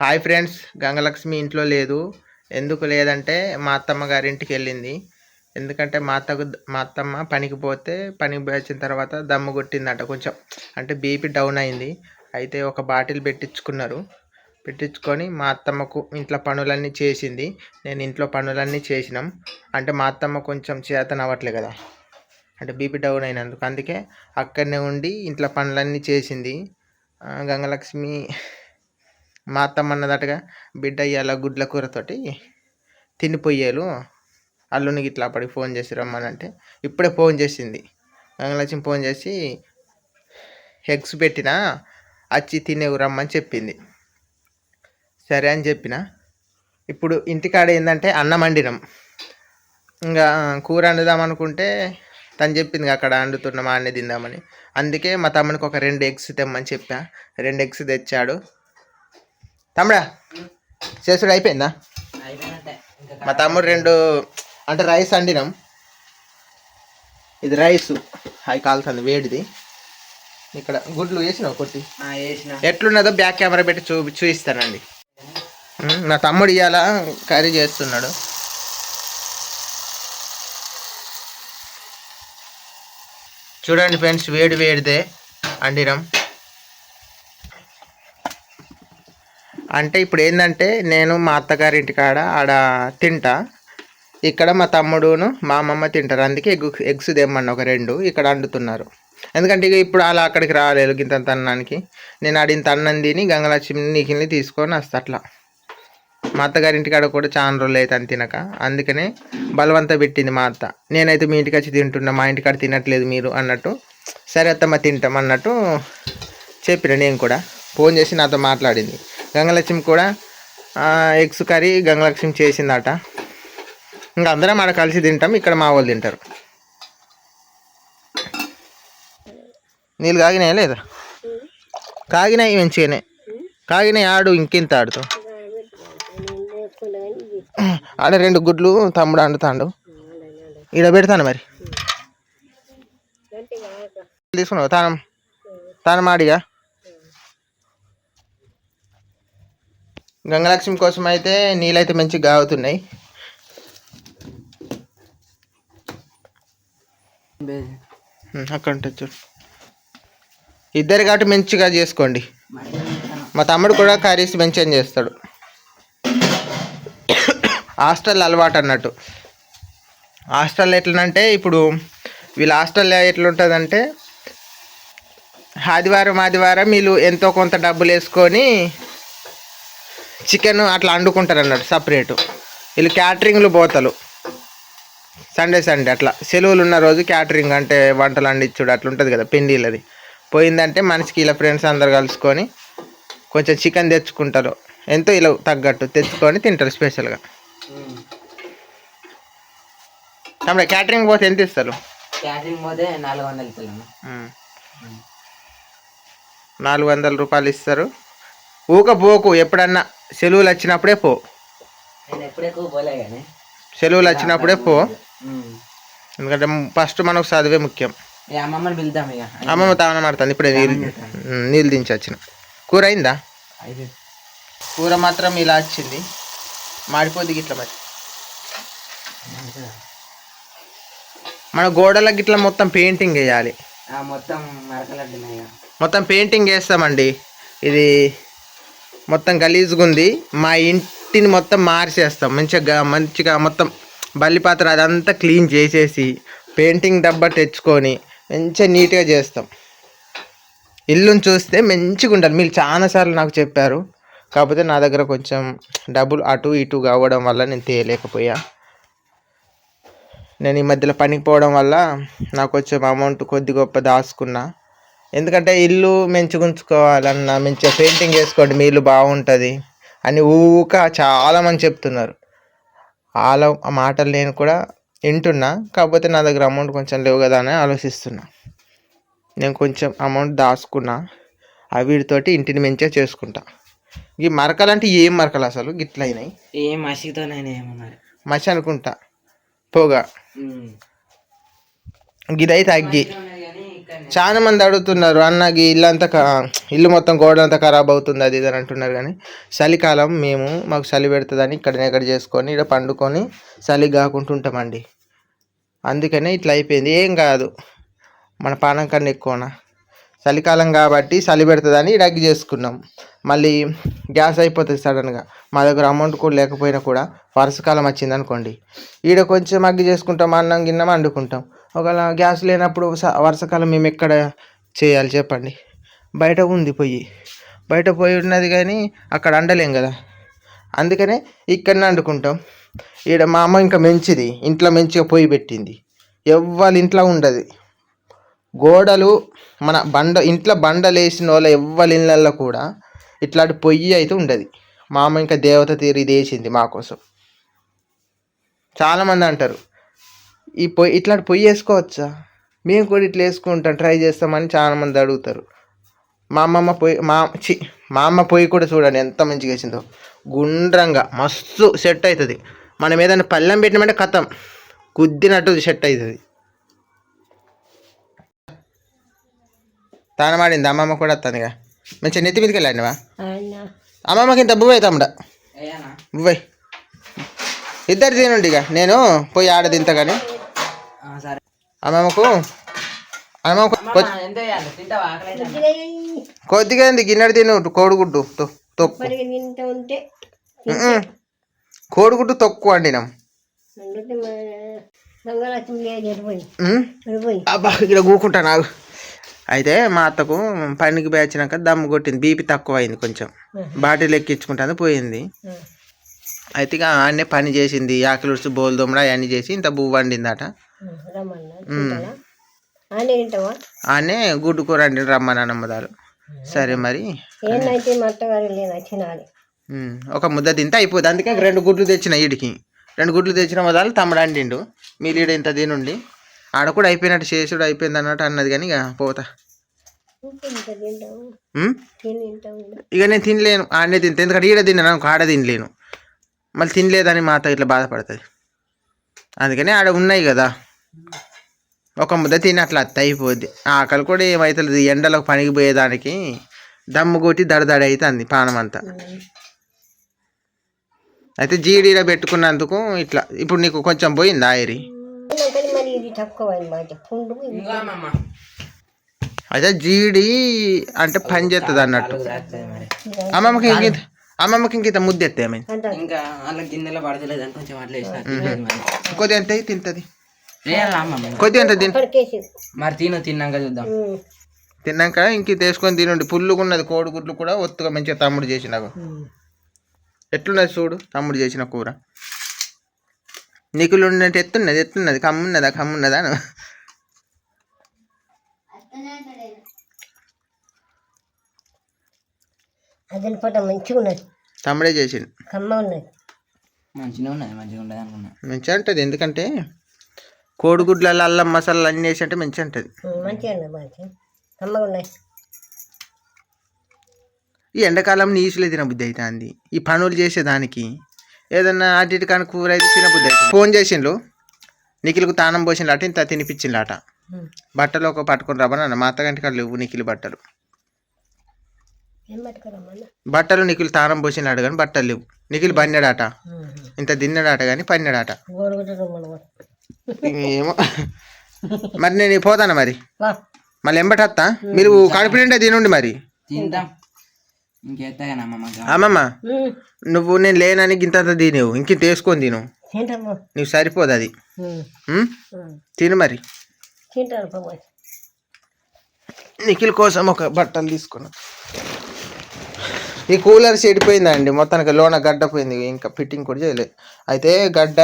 Hi friends, Gangalakshmi ఇంట్లో లేదు. ఎందుకు లేదంటే మా అత్తమ్మ గారింటికి వెళ్ళింది. ఎందుకంటే మా అత్తమ్మ పనికి పోతే పనికి పోయి వచ్చిన తర్వాత దమ్ము కొట్టిందట. కొంచెం అంటే బీపీ డౌన్ అయింది. అయితే ఒక బాటిల్ పెట్టించుకొని మా అత్తమ్మకు ఇంట్లో పనులన్నీ చేసింది. నేను ఇంట్లో పనులన్నీ చేసినాం. అంటే మా అత్తమ్మ కొంచెం చేతనవ్వట్లే కదా, అంటే బీపీ డౌన్ అయినందుకు. అందుకే అక్కడనే ఉండి ఇంట్లో పనులన్నీ చేసింది. గంగలక్ష్మి మా అత్తమ్మ అన్నదటగా, బిడ్డ ఇవాళ గుడ్ల కూరతోటి తినిపోయారు, అల్లునికి ఇట్లా అప్పటికి ఫోన్ చేసి రమ్మనంటే ఇప్పుడే ఫోన్ చేసింది. గంగలక్ష్మి ఫోన్ చేసి ఎగ్స్ పెట్టినా వచ్చి తినేవు రమ్మని చెప్పింది. సరే అని చెప్పిన. ఇప్పుడు ఇంటికాడ ఏంటంటే అన్నం వండినాం. ఇంకా కూర వండుదాం అనుకుంటే తను చెప్పింది అక్కడ వండుతున్న మా అన్నీ తిందామని. అందుకే మా తమ్మునికి ఒక 2 ఎగ్స్ తెమ్మని చెప్పా. 2 ఎగ్స్ తెచ్చాడు. తమ్ముడా, చేసుడు అయిపోయిందా? మా తమ్ముడు 2 అంటే రైస్ వండినాం. ఇది రైసు అవి కాలుతుంది వేడిది. ఇక్కడ గుడ్లు వేసినావు కొట్టి. ఎట్లున్నదో బ్యాక్ కెమెరా పెట్టి చూపిస్తానండి. నా తమ్ముడు ఇవాళ కర్రీ చేస్తున్నాడు. చూడండి ఫ్రెండ్స్, వేడిదే వండినాం. అంటే ఇప్పుడు ఏంటంటే నేను మా అత్తగారింటి కాడ ఆడ తింటా, ఇక్కడ మా తమ్ముడును మా అమ్మమ్మ తింటారు. అందుకే ఎగ్స్ తెమ్మన్న ఒక 2 ఇక్కడ వండుతున్నారు. ఎందుకంటే ఇక ఇప్పుడు అలా అక్కడికి రాలేదు ఇంత అన్నానికి. నేను ఆడింత అన్నం తిని గంగలక్ష్మి నీకిల్ని తీసుకొని వస్తా. అట్లా మా అత్తగారింటి కాడ కూడా చాలా రోజులు అయితే అని తినక, అందుకనే బలవంత పెట్టింది మా అత్త. నేనైతే మీ ఇంటికి వచ్చి తింటున్నా, మా ఇంటికాడ తినట్లేదు మీరు అన్నట్టు. సరే అత్తమ్మ తింటాం అన్నట్టు చెప్పిన. నేను కూడా ఫోన్ చేసి నాతో మాట్లాడింది. గంగలక్ష్మి కూడా ఎగ్స్ కర్రీ గంగలక్ష్మి చేసిందట. ఇంకా అందరం ఆడ కలిసి తింటాం. ఇక్కడ మా వాళ్ళు తింటారు. నీళ్ళు కాగినాయా లేదా? కాగినాయి మంచిగానే కాగినాయి. ఆడు ఇంకెంత ఆడుతావు? ఆడ 2 గుడ్లు తమ్ముడు వండుతాడు. ఈడ పెడతాను మరి. తీసుకున్నావు తానం ఆడిగా. గంగలక్ష్మి కోసం అయితే నీళ్ళైతే మంచిగా కాగుతున్నాయి. అక్కడ ఉంటుంది చూడు. ఇద్దరు కాబట్టి మంచిగా చేసుకోండి. మా తమ్ముడు కూడా కర్రీస్ మంచిగా చేస్తాడు. హాస్టల్ అలవాటు అన్నట్టు. హాస్టల్ ఎట్లనంటే ఇప్పుడు వీళ్ళ హాస్టల్లో ఎట్లుంటుందంటే ఆదివారం వీళ్ళు ఎంతో కొంత డబ్బులు వేసుకొని చికెన్ అట్లా వండుకుంటారు అన్నట్టు సపరేటు. వీళ్ళు క్యాటరింగ్లు పోతారు సండే అట్లా. సెలవులు ఉన్న రోజు క్యాటరింగ్ అంటే వంటలు వండించుడు అట్లా ఉంటుంది కదా, పెళ్ళిళ్ళది. పోయిందంటే మనిషికి ఇలా ఫ్రెండ్స్ అందరు కలుసుకొని కొంచెం చికెన్ తెచ్చుకుంటారు. ఎంతో ఇలా తగ్గట్టు తెచ్చుకొని తింటారు స్పెషల్గా. తమ్ముడు క్యాటరింగ్ పోతే ఎంత ఇస్తారు? క్యాటరింగ్ పోతే 400 రూపాయలు ఇస్తారు. ఊక పోకు, ఎప్పుడన్నా సెలవులు వచ్చినప్పుడే పో. సెలవులు వచ్చినప్పుడే పో. ఎందుకంటే ఫస్ట్ మనకు చదివే ముఖ్యం. అమ్మమ్మ తావన మాడుతుంది. ఇప్పుడే నీళ్ళు దించి వచ్చిన. కూర అయిందా? కూర మాత్రం ఇలా వచ్చింది, మాడిపోద్ది గిట్ల. మరి మన గోడలకు గిట్ల మొత్తం పెయింటింగ్ వేయాలి. మొత్తం పెయింటింగ్ వేస్తామండి. ఇది మొత్తం గలీజ్గా ఉంది. మా ఇంటిని మొత్తం మార్చేస్తాం. మంచిగా మొత్తం బల్లిపాత్ర అదంతా క్లీన్ చేసేసి పెయింటింగ్ డబ్బా తెచ్చుకొని మంచిగా నీట్గా చేస్తాం. ఇల్లుని చూస్తే మంచిగా ఉండాలి. మీరు చాలాసార్లు నాకు చెప్పారు. కాకపోతే నా దగ్గర కొంచెం డబ్బులు అటు ఇటు కావడం వల్ల నేను తేయలేకపోయా. నేను ఈ మధ్యలో పనికి పోవడం వల్ల నాకు కొంచెం అమౌంట్ కొద్ది గొప్ప దాచుకున్నా. ఎందుకంటే ఇల్లు మంచిగా ఉంచుకోవాలన్నా మంచిగా పెయింటింగ్ వేసుకోండి, మీ ఇల్లు బాగుంటుంది అని చాలామంది చెప్తున్నారు. ఆ మాటలు నేను కూడా వింటున్నా. కాకపోతే నా దగ్గర అమౌంట్ కొంచెం లేవు కదా అని ఆలోచిస్తున్నా. నేను కొంచెం అమౌంట్ దాచుకున్నా. వీటితోటి ఇంటిని మంచిగా చేసుకుంటా. ఈ మరకలు అంటే ఏం మరకలు అసలు గిట్ల అయినాయి? ఏం మసి అనుకుంటా. పోగా గిదై తగ్గి చాలా మంది అడుగుతున్నారు అన్నకి ఇల్లు మొత్తం గోడంతా ఖరాబ్ అవుతుంది అది ఇది అని అంటున్నారు. కానీ చలికాలం మాకు చలి పెడుతుందని ఎక్కడ చేసుకొని ఇక్కడ పండుకొని చలి కాకుండా ఉంటామండి. అందుకనే ఇట్లా అయిపోయింది. ఏం కాదు, మన పానం కన్నా ఎక్కువనా. చలికాలం కాబట్టి చలి పెడుతుందని ఇక్కడ అగ్గి చేసుకున్నాం. మళ్ళీ గ్యాస్ అయిపోతుంది సడన్గా. మా దగ్గర అమౌంట్ కూడా లేకపోయినా కూడా వర్షాకాలం వచ్చింది అనుకోండి, ఈడ కొంచెం అగ్గి చేసుకుంటాం, అన్నం గిన్నం వండుకుంటాం. ఒకవేళ గ్యాస్ లేనప్పుడు వర్షాకాలం మేము ఎక్కడ చేయాలి చెప్పండి? బయట ఉంది పొయ్యి, బయట పొయ్యి ఉన్నది కానీ అక్కడ వండలేం కదా. అందుకనే ఇక్కడనే వండుకుంటాం. ఈడ మా అమ్మ ఇంకా మంచిది, ఇంట్లో మంచిగా పొయ్యి పెట్టింది. ఎవ్వరి ఇంట్లో ఉండదు. గోడలు మన ఇంట్లో బండలు వేసిన వాళ్ళ ఎవ్వరి ఇళ్ళల్లో కూడా ఇట్లాంటి పొయ్యి అయితే ఉండదు. మా అమ్మ ఇంకా దేవత తీరు ఇది వేసింది మా కోసం. చాలామంది అంటారు ఈ పొయ్యి ఇట్లాంటి పొయ్యి వేసుకోవచ్చా, మేము కూడా ఇట్లా వేసుకుంటాం ట్రై చేస్తామని చాలామంది అడుగుతారు. మా అమ్మ పొయ్యి కూడా చూడండి ఎంత మంచిగా వేసిందో. గుండ్రంగా మస్తు సెట్ అవుతుంది. మనం ఏదైనా పళ్ళెం పెట్టినామంటే కథం కుద్దినట్టు సెట్ అవుతుంది. తానమాడింది అమ్మమ్మ కూడా వస్తుందిగా. మంచిగా నెత్తి మీదకి వెళ్ళాడివా అమ్మమ్మకి ఇంత బువ్వై తమ్ముడా, బువ్వై ఇద్దరు తినండి. ఇక నేను పోయి ఆడ తింటా. కానీ అమ్మమ్మకు కొద్దిగా గిన్నెడు తిను. కోడిగుడ్డు తొక్కు, కోడిగుడ్డు తొక్కు వండినాం. అబ్బా ఇక్కడ కూకుంటా నాకు. అయితే మా అత్తకు పనికి పేర్చినాక దమ్ము కొట్టింది, బీపీ తక్కువ అయింది, కొంచెం బాటిల్ ఎక్కించుకుంటుంది పోయింది. అయితే ఇక ఆడనే పని చేసింది, ఆకలి ఉడిచి బోల్ దొమ్మడా అవన్నీ చేసి ఇంత బువ్వ వండిందట. ఆనే గుడ్డు కూర వండి రమ్మని అన్నమ్మదారు. సరే మరి ఒక ముద్ద తింటే అయిపోద్ది. అందుకే 2 గుడ్లు తెచ్చిన, ఈడికి 2 గుడ్లు తెచ్చిన మొదలు తమ్ముడు వండిండు. మీరు ఈడ ఇంత తినుండి. ఆడ కూడా అయిపోయినట్టు చేసుడు అయిపోయింది అన్నట్టు అన్నది. కానీ ఇక పోతా ఇక నేను తినలేను, ఆడనే తింటా. ఎందుకంటే ఈడ తిన్నాను, ఆడ తినలేను. మళ్ళీ తినలేదని మా అత్త ఇట్లా బాధపడుతుంది. అందుకని ఆడ ఉన్నాయి కదా, ఒక ముద్ద తిని అట్లా అత్త అయిపోద్ది. ఆకలి కూడా ఏమవుతుంది, ఎండలకు పనికి పోయేదానికి దమ్ము కొట్టి దడదడ అవుతుంది పానం అంతా. అయితే జీడీలో పెట్టుకున్నందుకు ఇట్లా ఇప్పుడు నీకు కొంచెం పోయింది ఆయిరి. అయితే జీడి అంటే పని చేస్తుంది అన్నట్టు. అమ్మమ్మకి ఇంక ముద్ద ఎత్తే కొద్ది ఎంత తింటది, కొద్ది ఎంత తిన్నాక చూద్దాం. తిన్నాక ఇంక తీసుకొని తినండి. పుల్లుగా ఉన్నది కోడిగుడ్లు కూడా ఒత్తుగా మంచిగా తమ్ముడు చేసిన. ఎట్లున్నది చూడు తమ్ముడు చేసిన కూర. నీకులు ఉన్నట్టు ఎత్తున్నది కమ్మున్నదా తమ్ముడే చేసిండు. మంచిగా ఉంటుంది. ఎందుకంటే కోడిగుడ్లలో అల్లం మసాలా అన్నీ వేసి అంటే మంచిగా ఉంటుంది. ఈ ఎండాకాలం నీసులే తినబుద్ధి అవుతుంది. ఈ పనులు చేసేదానికి ఏదన్నా అటు ఇటు కానీ కూర అయితే తినబుద్ధి అవుతుంది. ఫోన్ చేసిండ్రు, నిఖిల్కు తానం పోసిండ్రు అట, ఇంత తినిపించిండ్రు. బట్టలు ఒక పట్టుకొని రమ్మని మా అత్తగంటి కాడ లేవు నిఖిల్ బట్టలు నిఖిల్ తానం పోసినాడు కానీ బట్టలు లేవు. నిఖిల్ పన్నాడట, ఇంత తిన్నాడట కానీ పన్నాడట. ఏమో మరి నేను పోతాను మరి, మళ్ళీ ఎంబటత్తా. మీరు కడుపు నిండా తినండి మరి. అమ్మమ్మ నువ్వు నేను లేనని గింతంత తినేవు, ఇంక తీసుకొని తిను, నీకు సరిపోదు అది. తిను మరి. నిఖిల్ కోసం ఒక బట్టలు తీసుకున్నా. ఈ కూలర్ చెడిపోయిందండి మొత్తానికి, లోన గడ్డ పోయింది, ఇంకా ఫిట్టింగ్ కూడా చేయలేదు. అయితే గడ్డ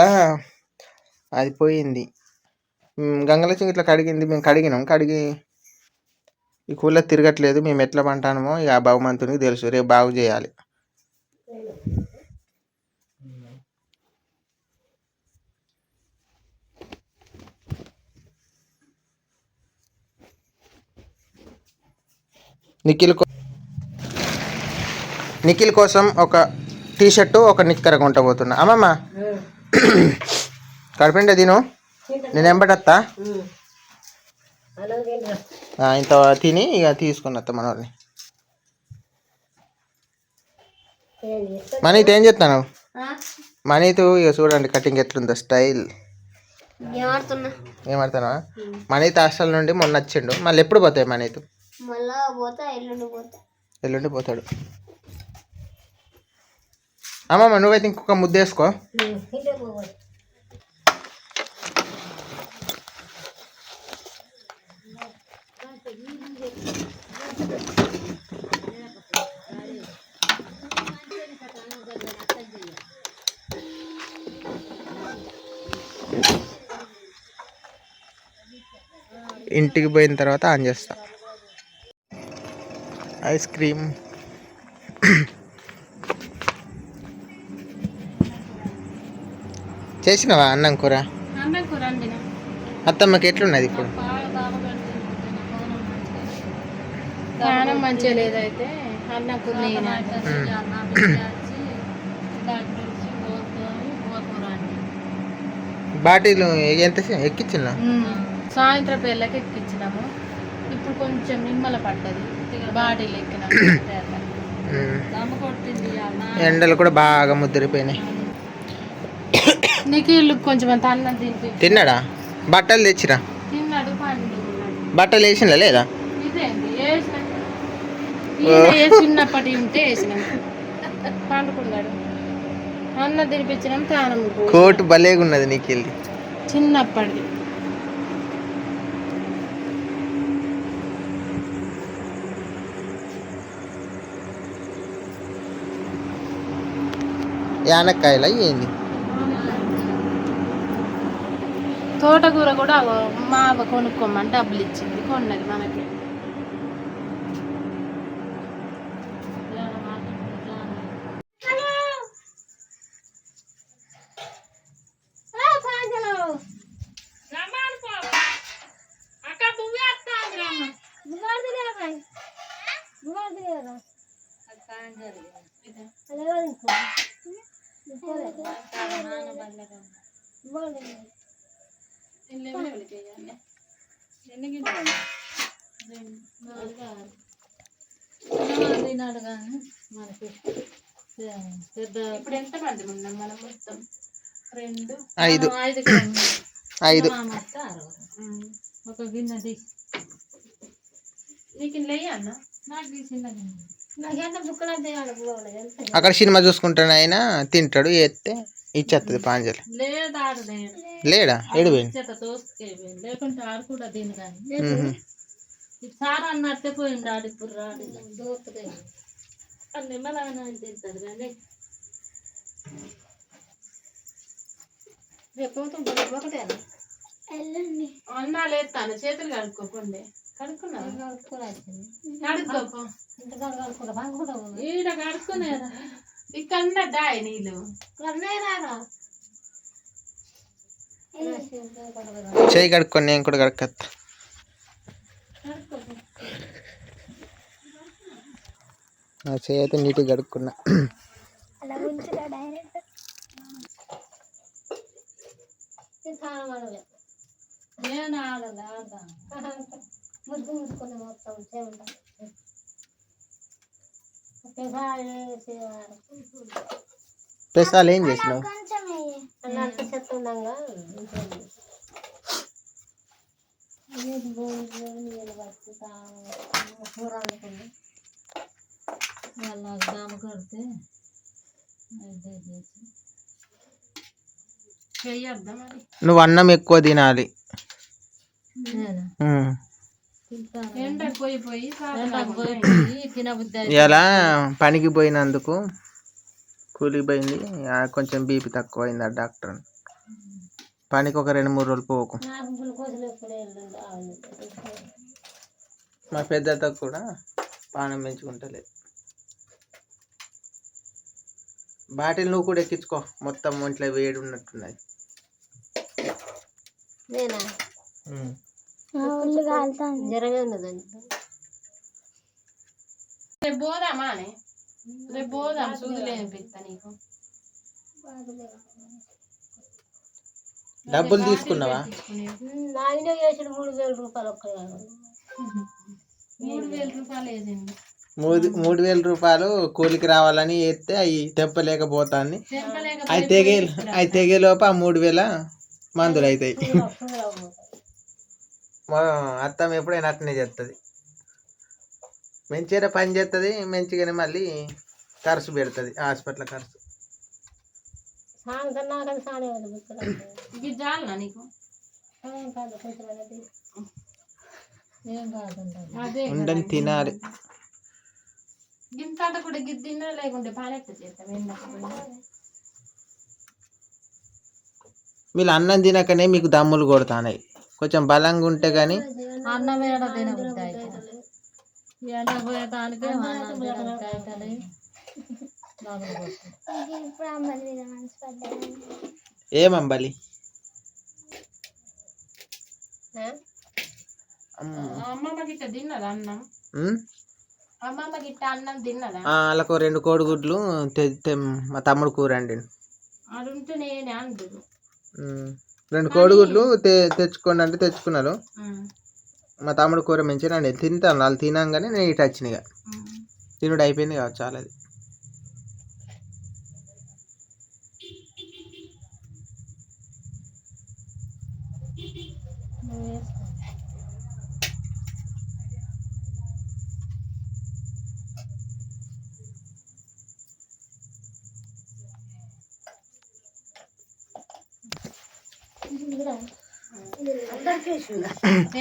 అది పోయింది. గంగలక్ష్మి ఇట్లా కడిగింది, మేము కడిగి ఈ కూలర్ తిరగట్లేదు. మేము ఎట్లా పంటామో ఇక ఆ భగవంతునికి తెలుసు, రేపు బాగు చేయాలి. నిఖిల్ కోసం ఒక టీషర్టు ఒక నిక్కర కొంటబోతున్నా. అమ్మమ్మ కడుపుండే తిను, నేను ఎంబటత్తా. ఇంత తిని ఇక తీసుకుని వస్తాం మన వాళ్ళని. మనీతో ఏం చెప్తాను? మనీతో ఇక చూడండి కటింగ్ ఎట్లుందో స్టైల్. ఏమడుతున్నా? మనీతో హాస్టల్ నుండి మొన్న వచ్చిండు. మళ్ళీ ఎప్పుడు పోతాయి మనీతో? ఎల్లుండి పోతాడు. అమ్మమ్మ నువ్వైతే ఇంకొక ముద్ద వేసుకో. ఇంటికి పోయిన తర్వాత ఆన్ చేస్తా. ఐస్ క్రీమ్ చేసినావా? అన్నం కూర అత్తమ్మకి ఎట్లున్నది ఇప్పుడు? మంచిగా లేదైతే అన్నం కూర బాటిల్ ఎంత ఎక్కించిన? సాయంత్రం పిల్లకి ఎక్కించినాము. ఇప్పుడు కొంచెం నిమ్మల పడ్డది బాటిల్ ఎక్కిన. ఎండలు కూడా బాగా ముద్రిపోయినాయి. నీకు ఇల్లు కొంచెం అంత అన్నం తిన్నాడా? బట్టలు తెచ్చిరా? తిన్నాడు. బట్టలు వేసినా లేదా? ఇదేంటి చిన్నప్పటి ఉంటే వేసినాం. పండుకున్నాడు. అన్నం తినిపించినాం. తానం కోటు భలేగా ఉన్నది నీకు వెళ్ళి చిన్నప్పటిది. యానక్కాయలా ఏంది? తోటకూర కూడా మా కొనుక్కోమని డబ్బులు ఇచ్చింది, కొన్నది మనకి. ఇప్పుడు ఎంత మంది ఉన్నాం మనం? మొత్తం 5 ఒక గిన్నె తీసి నీకు లేయ అన్న. నాకు తీసిందా? అక్కడ సినిమా చూసుకుంటాను. ఆయన తింటాడు, ఎత్తే ఇచ్చేస్తుంది పాంజలి. లేడా? లేకుంటే ఆడు కూడా దీని కానీ సార్ అన్నట్టే పోయింది. ఆడు ఇప్పుడు రాడు. తింటాడు కానీ అన్నా లేస్తాను. చేతులు కడుక్కోకండి. ఈడ కడుక్కునేదా? ఇక్కడ దాయి నీళ్ళు చేయి కడుక్కొని నేను కూడా కడుక్కొత్తా. నా చేయి అయితే నీట్గా కడుక్కున్నా. పెసాలు ఏం చేసినావు? నువ్వు అన్నం ఎక్కువ తినాలి. ఇలా పనికి పోయినందుకు కూలిపోయింది. కొంచెం బీపీ తక్కువ అయింది. డాక్టర్ పనికి ఒక 2-3 రోజులు పోకు. మా పెద్దతో కూడా పానం పెంచుకుంటలేదు. బాటిల్ నువ్వు కూడా ఎక్కించుకో. మొత్తం ఒంట్లో వేడి ఉన్నట్టున్నది. రేపు పోదామా? రేపు పోదాం. సూదులు ఏమిపిస్తా నీకు. డబ్బులు తీసుకున్నావా? నాయన చేసిన 3,000 రూపాయలు ఒక్క 3,000 రూపాయలు వేసింది. 3,000 రూపాయలు కూలికి రావాలని వేస్తే అవి తెప్పలేకపోతాన్ని. అవి తెగేలోపు ఆ 3,000 మందులు అవుతాయి. మా అత్తమ్మ ఎప్పుడైనా అట్నే చేస్తుంది, మంచిగా పని చేస్తుంది, మంచిగానే మళ్ళీ ఖర్చు పెడుతుంది, హాస్పిటల్ ఖర్చు. ఇది చాలనా నీకు? అదే ఉండని తినాలి. గింత కూడా గిద్ద తిన్నా లేకుంటే పాలెట్ట చేస్తాం. వీళ్ళు అన్నం తినకనే మీకు దమ్ములు కొడతానాయి. కొంచెం బలంగా ఉంటే గానీ అన్నం వేడ తినబుద్ధి అవుతుంది. ఎండ పోయేటానికి ఏమంబలి అమ్మమ్మ గిట్ట తిన్నదా అన్నం? అమ్మమ్మ గిట్ట అన్నం తిన్నదా? వాళ్ళకు 2 కోడిగుడ్లు మా తమ్ముడు కూర అండి. అది ఉంటే నేనే అంటుడు. 2 కోడిగుడ్లు తెచ్చుకోండి అంటే తెచ్చుకున్నారు. మా తమ్ముడు కూర మంచిగా అండి తింటాను. వాళ్ళు తినంగానే నేను ఇటు వచ్చినాయిగా తినుడు అయిపోయింది కావచ్చు చాలా. అది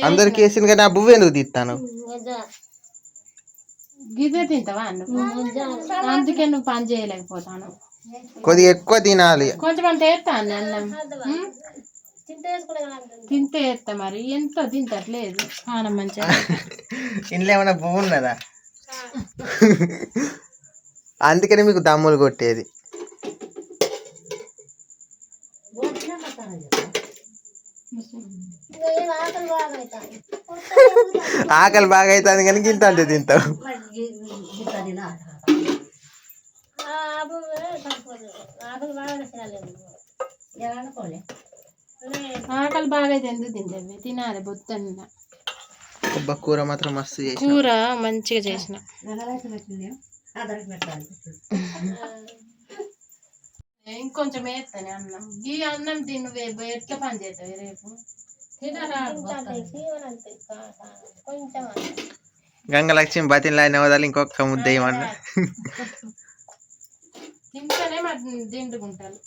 అందరికి వేసింది కానీ ఆ బువ్వ ఎందుకు తీస్తాను? గిదే తింటావా? అందుకే నువ్వు పని చేయలేకపోతాను. కొద్దిగా ఎక్కువ తినాలి. కొంచెం అంత వేస్తాను అన్నం తింటే వేస్తా. మరి ఎంత తింటట్లేదు చాలా మంచిగా. ఇంట్లో ఏమైనా బువ్వ ఉన్నదా? అందుకని మీకు దమ్ములు కొట్టేది. ఆకలి బాగా అవుతుంది కానీ గింత అంతే తింటావు. ఆకలి బాగా అయితే ఎందుకు తింటావి? తినాలి బొత్తన్న. కూర మాత్రం మస్తు చేసి, కూర మంచిగా చేసిన. ఇంకొంచెం వేస్తాను అన్నం. ఈ అన్నం తిను ఎట్లా పని చేస్తావు రేపు? గంగలక్ష్మి బతిలాడిన వదలు ఇంకొక ముద్ద ఏమన్నా తింటేనే మరి తింటుకుంటాను.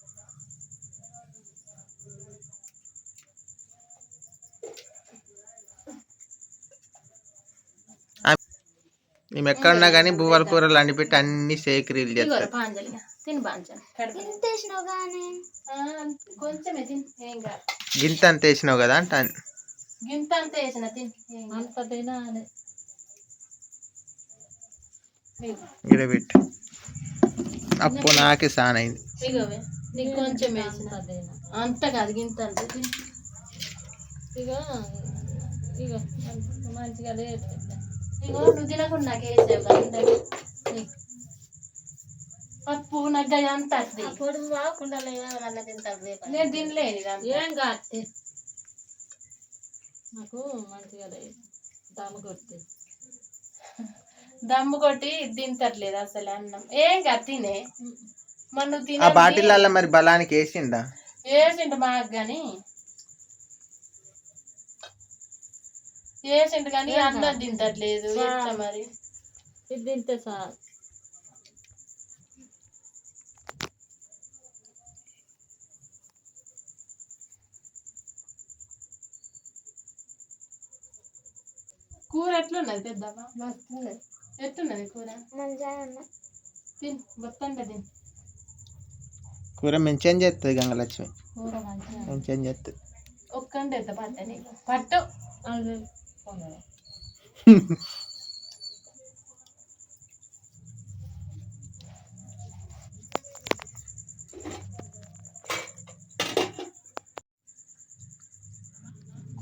మేము ఎక్కడున్నా కానీ బువ్వల కూరలు అండి పెట్టి అన్ని సేకరీలు చేస్తారు. కొంచెమే తిని ఏం కాదు. గింత అంత వేసినావు కదా అంట. గింత అంత వేసిన అంత తినాలి. గిడబెట్టు అప్పు నాకే సాన్ అయింది. నీకు కొంచెం వేసిన అంత కాదు గింత అంత. ఇక ఇక మంచిగా లేదు. ఇగో నువ్వు తినకుండా నాకు వేసావు కదా పప్పు నాకు అంత పొడి బాగుండా తింటాను. నేను తినలేదు ఏం కాదు. నాకు మంచిగా దమ్ము కొట్టి తింటట్లేదు అసలు అన్నం. ఏం కాదు తినే. మరి నువ్వు తిన బాటిల్ మరి బలానికి వేసిండా? వేసిండు మాకు కానీ వేసిండు కానీ అన్నం తింటట్లేదు. ఎట్లా మరి? ఇది తింటే సార్ కూర ఎట్లున్నది పెద్దమ్మా? ఎట్లున్నది కూర? తిని మొత్తం తిని. కూర మంచిగా చేస్తుంది గంగలక్ష్మి, మంచిగా చేస్తుంది. ఒక్కండి ఎంత పట్ట నీకు పట్టు.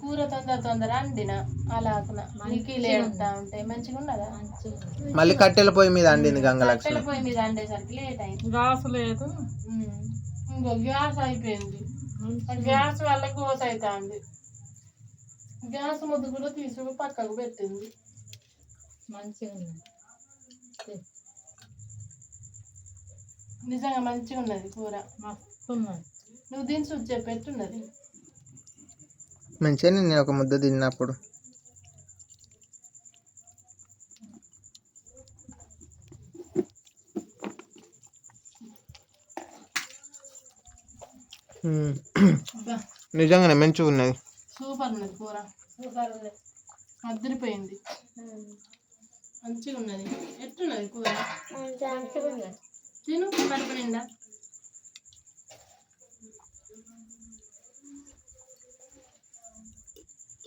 కూర తొందర అండిన అలాగున నీకీలు ఏడుతా ఉంటాయి. మంచిగా ఉన్నదా? మళ్ళీ కట్టెల పొయ్యి మీద అండింది గంగలక్ష్మి. కట్టెల పొయ్యి మీద అండేసరికి లేట్ అయింది. గ్యాస్ లేదు. ఇంకో గ్యాస్ అయిపోయింది. గ్యాస్ వల్ల గోస అవుతుంది. గ్యాస్ ముద్దు కూడా తీసుకు పక్కకు పెట్టింది. మంచిగా ఉంది, నిజంగా మంచిగా ఉన్నది కూర. మస్తు ఉన్నది. నువ్వు దీని చూసి చెప్పెట్టున్నది మంచిగా నేను ఒక ముద్ద తిన్నప్పుడు. నిజంగానే మంచిగా ఉన్నది. సూపర్ ఉన్నది కూర, సూపర్ ఉన్నది, అదిరిపోయింది, మంచిగా ఉన్నది. ఎట్టున్నది కూర? తిను కడుపు నిండా.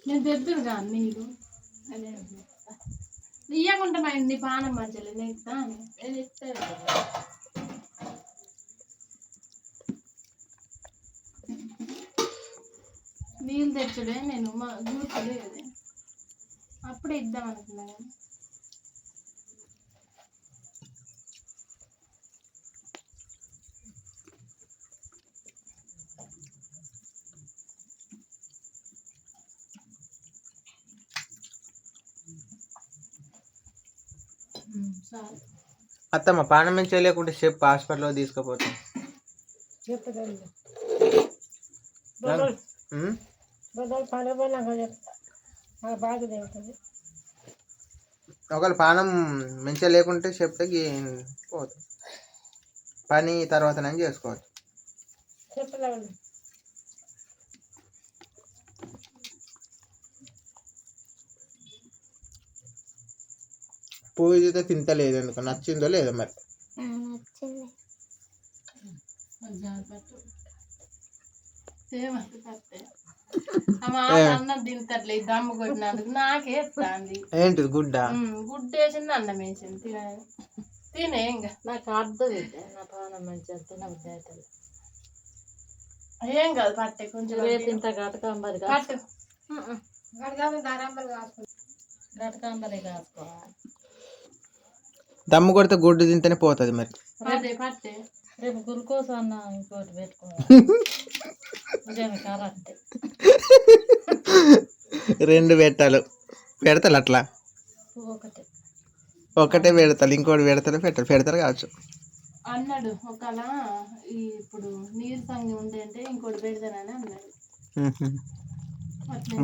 నేను తెద్దునుగా నీళ్ళు ఇయ్యకుంటే మా నీ పానం మంచిగా నేను ఇస్తాను. నీళ్ళు తెచ్చుడే నేను మా గుర్తులేదు, అప్పుడే ఇద్దాం అనుకున్నా. అత్తమ్మ పానం మంచిగా లేకుంటే చెప్పు, హాస్పిటల్లో తీసుకుపోతాం. ఒకవేళ పానం మంచిగా లేకుంటే చెప్తే పోతాం, పని తర్వాత నేను చేసుకోవచ్చు. పూజ అయితే తింటలేదు, ఎందుకు నచ్చిందో లేదో మరి. అన్నం తింటట్లే, దమ్ము కొట్టినందుకు నాకే ఏంటిది గుడ్డ గుడ్డ వేసింది, అన్నం వేసింది. తినే ఇంకా నాకు అర్థం నా పానం మంచిగా తినబుద్ధి. ఏం కాదు, పట్టే కొంచెం రేపు ఇంత గటకాంబరి పట్టు, గటకాంబరి కాసుకోవాలి. దమ్ము కొడితే గుడ్డు తింటేనే పోతుంది మరి. పట్టే పట్టే రేపు గ్లూకోజ్ అన్న ఇంకోటి పెట్టుకోవాలి. కరెక్ట్, 2 పెట్టాలి, పెడతారు అట్లా. ఒకటే పెడతారు, ఇంకోటి పెడతారు కావచ్చు అన్నాడు. ఒకలా ఇప్పుడు నీరు సంగి ఉండే అంటే ఇంకోటి పెడతానని అన్నాడు.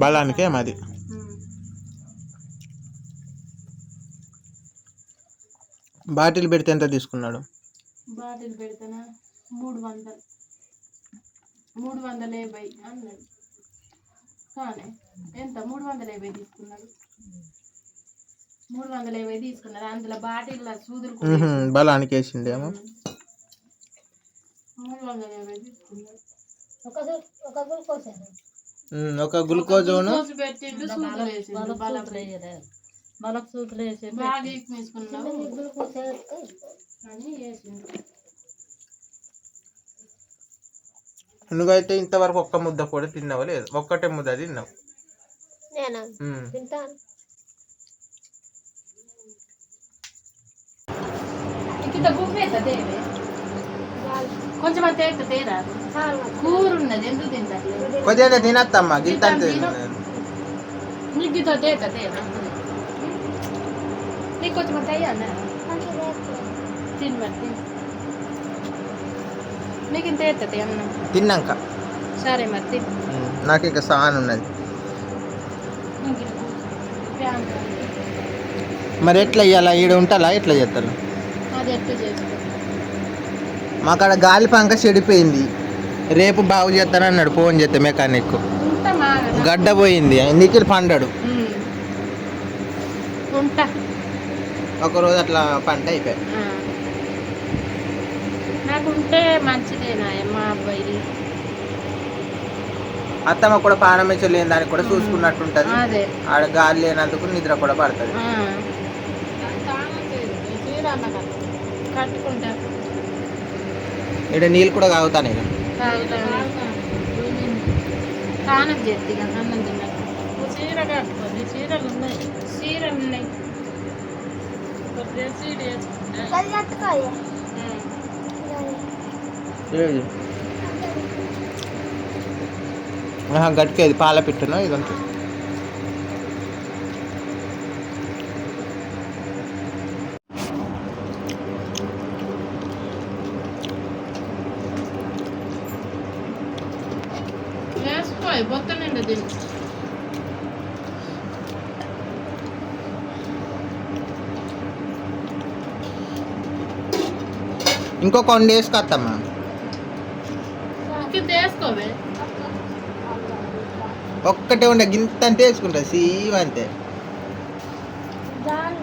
బలానికే మాది. బాటిల్ పెడితే ఎంత తీసుకున్నాడు? బాటిల్ పెడితేనా 350 అన్నాడు. కానీ ఎంత 350 తీసుకున్నాడు. 350 తీసుకున్నారు. అందులో బాటిల్ సూదులు బలానికి వేసిండేమో. 350 తీసుకున్నాడు. ఒక గ్లూకోజ్ పెట్టిండు, సూదులు వేసిండు, బలకు సూదులు వేసి బాగా తీసుకున్నావు అని వేసిండు. నువ్వైతే ఇంతవరకు ఒక్క ముద్ద కూడా తిన్నావా లేదు? ఒక్కటే ముద్ద తిన్నావు. కొంచెం తేరా కూర ఉన్నది, ఎందుకు తింటారు? కొద్దిగా తినత్తమ్మా, గింత నీకు తేరా నీకు కొంచెం అయ్యా తిని బట్టి నీకు ఇంత ఎత్తది అన్నం తిన్నాక. సరే మరి నాకు ఇంకా సాన్ ఉన్నది. మరి ఎట్లా ఇవ్వాలా? ఈడ ఉంటాలా? ఎట్లా చేస్తారు? అది ఎట్లా చేసుకో. మాకాడ గాలి పంక చెడిపోయింది, రేపు బాగు చేస్తానన్నాడు. ఫోన్ చేస్తే మెకానిక్ గడ్డ పోయింది, నిఖిల్ పండాడు. ఒకరోజు అట్లా పంట అయిపోయాయి. నాకుంటే మంచిదేనా మా అబ్బాయి. అత్తమ్మ కూడా పానం మంచిగా లేని దానికి కూడా చూసుకున్నట్టుంటది. ఆడ గాలి లేనందుకు నిద్ర కూడా పడుతుంది. కట్టుకుంటా ఇక్కడ నీళ్ళు కూడా తాగుతాను. స్నానం చేస్తే అన్నం తిన్నా. చీర కట్టుకోండి, చీరలు ఉన్నాయి, చీరలు ఉన్నాయి. గట్టికేది పాల పిట్టును ఇది ఉంటుంది. వేసుకో బొత్త నిండా తిను. ఇంకొక 1 డేస్ కత్తమ్మా. ఇంక వేసుకోవే. ఒక్కటే ఉండే గింత అంతే వేసుకుంటా సీవ్ అంతే. దాని